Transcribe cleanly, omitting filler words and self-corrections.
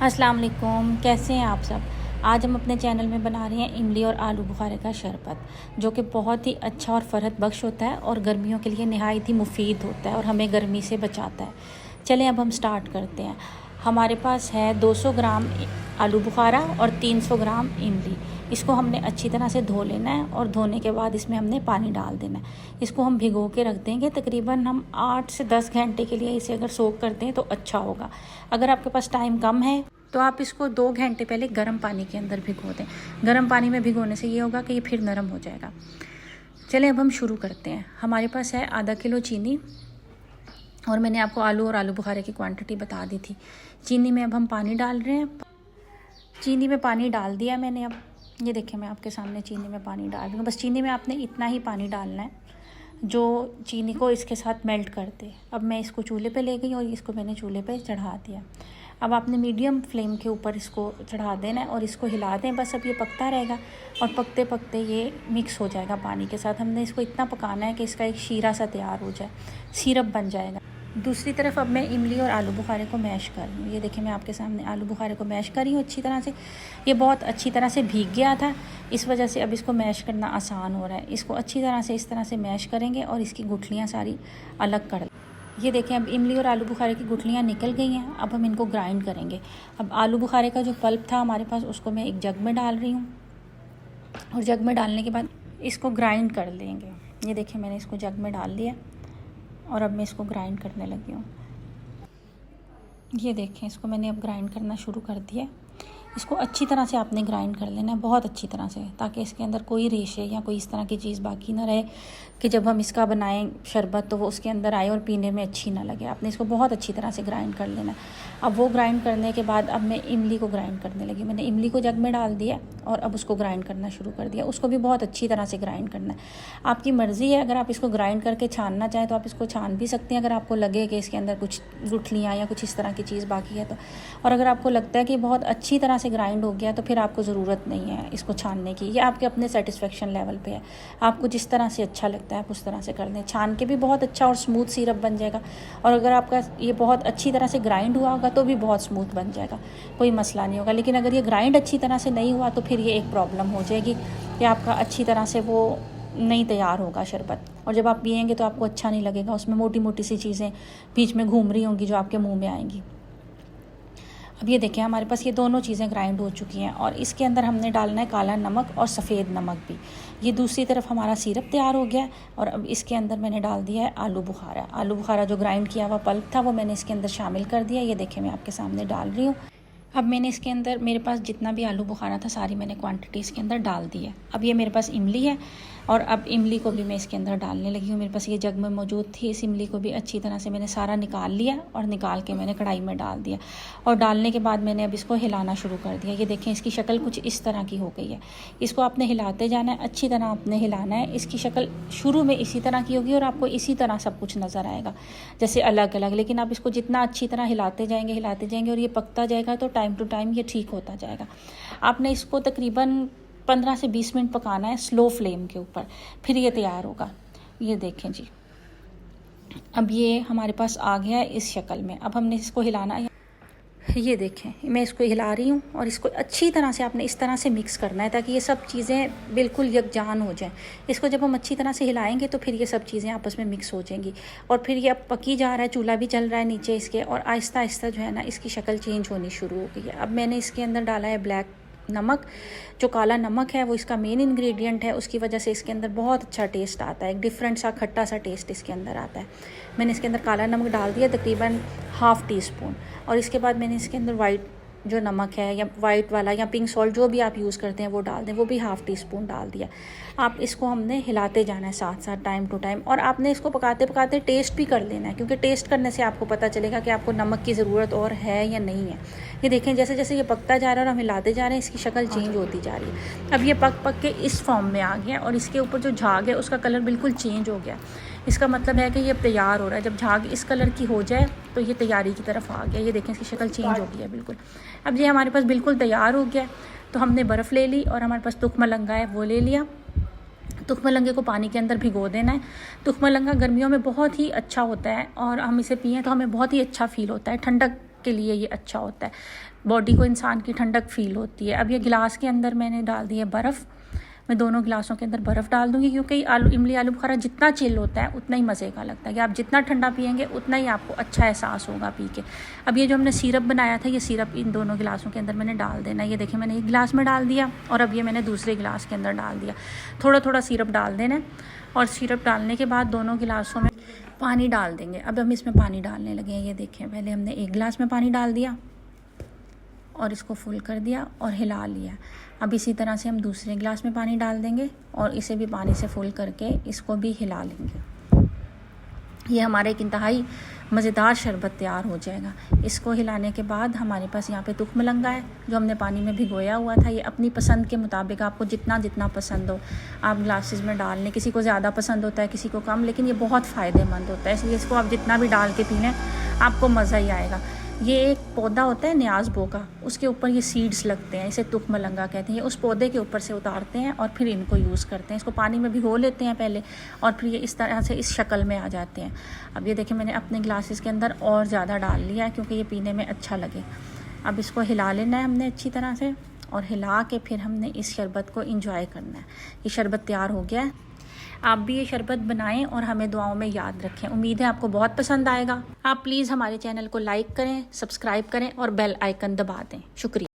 अस्सलाम वालेकुम, कैसे हैं आप सब। आज हम अपने चैनल में बना रहे हैं इमली और आलू बुखारे का शरबत, जो कि बहुत ही अच्छा और फ़रहत बख्श होता है और गर्मियों के लिए नहायत ही मुफीद होता है और हमें गर्मी से बचाता है। चलें अब हम स्टार्ट करते हैं। हमारे पास है 200 ग्राम आलू बुखारा और 300 ग्राम इमली। इसको हमने अच्छी तरह से धो लेना है और धोने के बाद इसमें हमने पानी डाल देना है। इसको हम भिगो के रख देंगे, तकरीबन हम 8 से 10 घंटे के लिए इसे अगर सोक करते हैं तो अच्छा होगा। अगर आपके पास टाइम कम है तो आप इसको 2 घंटे पहले गर्म पानी के अंदर भिगो दें। गर्म पानी में भिगोने से ये होगा कि ये फिर नरम हो जाएगा। चलें अब हम शुरू करते हैं। हमारे पास है आधा किलो चीनी और मैंने आपको आलू और आलू बुखारे की क्वांटिटी बता दी थी। चीनी में अब हम पानी डाल रहे हैं। चीनी में पानी डाल दिया मैंने। अब ये देखिए, मैं आपके सामने चीनी में पानी डाल रही हूँ। बस चीनी में आपने इतना ही पानी डालना है जो चीनी को इसके साथ मेल्ट कर दे। अब मैं इसको चूल्हे पे ले गई और इसको मैंने चूल्हे पे चढ़ा दिया। अब आपने मीडियम फ्लेम के ऊपर इसको चढ़ा देना है और इसको हिला दें। बस अब ये पकता रहेगा और पकते पकते ये मिक्स हो जाएगा पानी के साथ। हमने इसको इतना पकाना है कि इसका एक शीरा सा तैयार हो जाए, सिरप बन जाएगा। दूसरी तरफ अब मैं इमली और आलू बुखारे को मैश कर रही हूँ। ये देखिए, मैं आपके सामने आलू बुखारे को मैश कर रही हूँ अच्छी तरह से। ये बहुत अच्छी तरह से भीग गया था, इस वजह से अब इसको मैश करना आसान हो रहा है। इसको अच्छी तरह से इस तरह से मैश करेंगे और इसकी गुठलियाँ सारी अलग कर। ये देखें, अब इमली और आलू बुखारे की गुठलियाँ निकल गई हैं। अब हम इनको ग्राइंड करेंगे। अब आलू बुखारे का जो पल्प था हमारे पास, उसको मैं एक जग में डाल रही हूँ और जग में डालने के बाद इसको ग्राइंड कर लेंगे। ये देखिए, मैंने इसको जग में डाल दिया और अब मैं इसको ग्राइंड करने लगी हूँ। ये देखें, इसको मैंने अब ग्राइंड करना शुरू कर दिया। इसको अच्छी तरह से आपने ग्राइंड कर लेना है, बहुत अच्छी तरह से, ताकि इसके अंदर कोई रेशे या कोई इस तरह की चीज़ बाकी ना रहे कि जब हम इसका बनाएं शरबत तो वो उसके अंदर आए और पीने में अच्छी ना लगे। आपने इसको बहुत अच्छी तरह से ग्राइंड कर लेना है। अब वो ग्राइंड करने के बाद अब मैं इमली को ग्राइंड करने लगी। मैंने इमली को जग में डाल दिया और अब उसको ग्राइंड करना शुरू कर दिया। उसको भी बहुत अच्छी तरह से ग्राइंड करना है। आपकी मर्ज़ी है, अगर आप इसको ग्राइंड करके छानना चाहें तो आप इसको छान भी सकते हैं, अगर आपको लगे कि इसके अंदर कुछ गुठलियाँ या कुछ इस तरह की चीज़ बाकी है तो। और अगर आपको लगता है कि बहुत अच्छी तरह से ग्राइंड हो गया तो फिर आपको ज़रूरत नहीं है इसको छानने की। ये आपके अपने सेटिस्फेक्शन लेवल पे है, आपको जिस तरह से अच्छा लगता है आप उस तरह से कर दें। छान के भी बहुत अच्छा और स्मूथ सिरप बन जाएगा, और अगर आपका ये बहुत अच्छी तरह से ग्राइंड हुआ होगा तो भी बहुत स्मूथ बन जाएगा, कोई मसला नहीं होगा। लेकिन अगर ये ग्राइंड अच्छी तरह से नहीं हुआ तो फिर ये एक प्रॉब्लम हो जाएगी कि आपका अच्छी तरह से वो नहीं तैयार होगा शरबत, और जब आप पिएंगे तो आपको अच्छा नहीं लगेगा। उसमें मोटी मोटी सी चीज़ें बीच में घूम रही होंगी जो आपके मुँह में आएंगी। अब ये देखें, हमारे पास ये दोनों चीज़ें ग्राइंड हो चुकी हैं और इसके अंदर हमने डालना है काला नमक और सफ़ेद नमक भी। ये दूसरी तरफ हमारा सिरप तैयार हो गया और अब इसके अंदर मैंने डाल दिया है आलू बुखारा। आलू बुखारा जो ग्राइंड किया हुआ पल्प था वो मैंने इसके अंदर शामिल कर दिया। ये देखें, मैं आपके सामने डाल रही हूँ। अब मैंने इसके अंदर, मेरे पास जितना भी आलू बुखारा था सारी मैंने क्वांटिटी इसके अंदर डाल दी है। अब ये मेरे पास इमली है और अब इमली को भी मैं इसके अंदर डालने लगी हूँ। मेरे पास ये जग में मौजूद थी। इस इमली को भी अच्छी तरह से मैंने सारा निकाल लिया और निकाल के मैंने कढ़ाई में डाल दिया, और डालने के बाद मैंने अब इसको हिलाना शुरू कर दिया। ये देखें, इसकी शक्ल कुछ इस तरह की हो गई है। इसको आपने हिलाते जाना है, अच्छी तरह आपने हिलाना है। इसकी शक्ल शुरू में इसी तरह की होगी और आपको इसी तरह सब कुछ नज़र आएगा, जैसे अलग अलग। लेकिन आप इसको जितना अच्छी तरह हिलाते जाएंगे और ये पकता जाएगा तो टाइम टू टाइम ये ठीक होता जाएगा। आपने इसको तकरीबन 15 से 20 मिनट पकाना है स्लो फ्लेम के ऊपर, फिर ये तैयार होगा। ये देखें जी, अब ये हमारे पास आ गया है इस शक्ल में। अब हमने इसको हिलाना है। ये देखें, मैं इसको हिला रही हूँ और इसको अच्छी तरह से आपने इस तरह से मिक्स करना है ताकि ये सब चीज़ें बिल्कुल यकजान हो जाएं। इसको जब हम अच्छी तरह से हिलाएंगे तो फिर ये सब चीज़ें आपस में मिक्स हो जाएंगी। और फिर ये अब पकी जा रहा है, चूल्हा भी चल रहा है नीचे इसके, और आहिस्ता आहिस्ता जो है ना इसकी शक्ल चेंज होनी शुरू हो गई है। अब मैंने इसके अंदर डाला है ब्लैक नमक। जो काला नमक है वो इसका मेन इंग्रेडिएंट है, उसकी वजह से इसके अंदर बहुत अच्छा टेस्ट आता है, एक डिफरेंट सा खट्टा सा टेस्ट इसके अंदर आता है। मैंने इसके अंदर काला नमक डाल दिया तकरीबन ½ टीस्पून, और इसके बाद मैंने इसके अंदर वाइट जो नमक है या वाइट वाला या पिंक सॉल्ट जो भी आप यूज़ करते हैं वो डाल दें, वो भी ½ टीस्पून डाल दिया। आप इसको हमने हिलाते जाना है साथ साथ टाइम टू टाइम, और आपने इसको पकाते पकाते टेस्ट भी कर लेना है, क्योंकि टेस्ट करने से आपको पता चलेगा कि आपको नमक की ज़रूरत और है या नहीं है। ये देखें, जैसे जैसे ये पकता जा रहा है और हम हिलाते जा रहे हैं इसकी शक्ल चेंज होती जा रही है। अब ये पक पक के इस फॉर्म में आ गया और इसके ऊपर जो झाग है उसका कलर बिल्कुल चेंज हो गया। इसका मतलब है कि ये तैयार हो रहा है। जब झाग इस कलर की हो जाए तो ये तैयारी की तरफ आ गया। ये देखें, इसकी शक्ल चेंज हो गई है बिल्कुल। अब ये हमारे पास बिल्कुल तैयार हो गया, तो हमने बर्फ़ ले ली और हमारे पास तुखमलंगा है वो ले लिया। तुखमलंगे को पानी के अंदर भिगो देना है। तुखमलंगा गर्मियों में बहुत ही अच्छा होता है और हम इसे पिएँ तो हमें बहुत ही अच्छा फ़ील होता है, ठंडक के लिए ये अच्छा होता है, बॉडी को इंसान की ठंडक फील होती है। अब ये गिलास के अंदर मैंने डाल दी है बर्फ़। मैं दोनों गिलासों के अंदर बर्फ़ डाल दूँगी, क्योंकि इमली आलू बुखारा जितना चिल होता है उतना ही मज़े का लगता है, कि आप जितना ठंडा पियेंगे उतना ही आपको अच्छा एहसास होगा पी के। अब ये जो हमने सिरप बनाया था, ये सिरप इन दोनों गिलासों के अंदर मैंने डाल देना। ये देखिए मैंने एक गिलास में डाल दिया और अब ये मैंने दूसरे गिलास के अंदर डाल दिया। थोड़ा थोड़ा सिरप डाल देना और सिरप डालने के बाद दोनों गिलासों में पानी डाल देंगे। अब हम इसमें पानी डालने लगे हैं। ये देखें, पहले हमने एक गिलास में पानी डाल दिया और इसको फुल कर दिया और हिला लिया। अब इसी तरह से हम दूसरे गिलास में पानी डाल देंगे और इसे भी पानी से फुल करके इसको भी हिला लेंगे। ये हमारा एक इंतहाई मज़ेदार शरबत तैयार हो जाएगा। इसको हिलाने के बाद हमारे पास यहाँ पे तुख मलंगा है, जो हमने पानी में भिगोया हुआ था। ये अपनी पसंद के मुताबिक, आपको जितना जितना पसंद हो आप ग्लासेस में डाल लें। किसी को ज़्यादा पसंद होता है, किसी को कम, लेकिन ये बहुत फ़ायदेमंद होता है, इसलिए इसको आप जितना भी डाल के पी लें आपको मज़ा ही आएगा। ये एक पौधा होता है न्याज़बो का, उसके ऊपर ये सीड्स लगते हैं, इसे तुख मलंगा कहते हैं। ये उस पौधे के ऊपर से उतारते हैं और फिर इनको यूज़ करते हैं। इसको पानी में भिगो लेते हैं पहले और फिर ये इस तरह से इस शक्ल में आ जाते हैं। अब ये देखिए मैंने अपने ग्लासेस के अंदर और ज़्यादा डाल लिया है, क्योंकि ये पीने में अच्छा लगे। अब इसको हिला लेना है हमने अच्छी तरह से, और हिला के फिर हमने इस शरबत को इंजॉय करना है। ये शरबत तैयार हो गया है। आप भी ये शरबत बनाएं और हमें दुआओं में याद रखें। उम्मीद है आपको बहुत पसंद आएगा। आप प्लीज़ हमारे चैनल को लाइक करें, सब्सक्राइब करें और बेल आइकन दबा दें। शुक्रिया।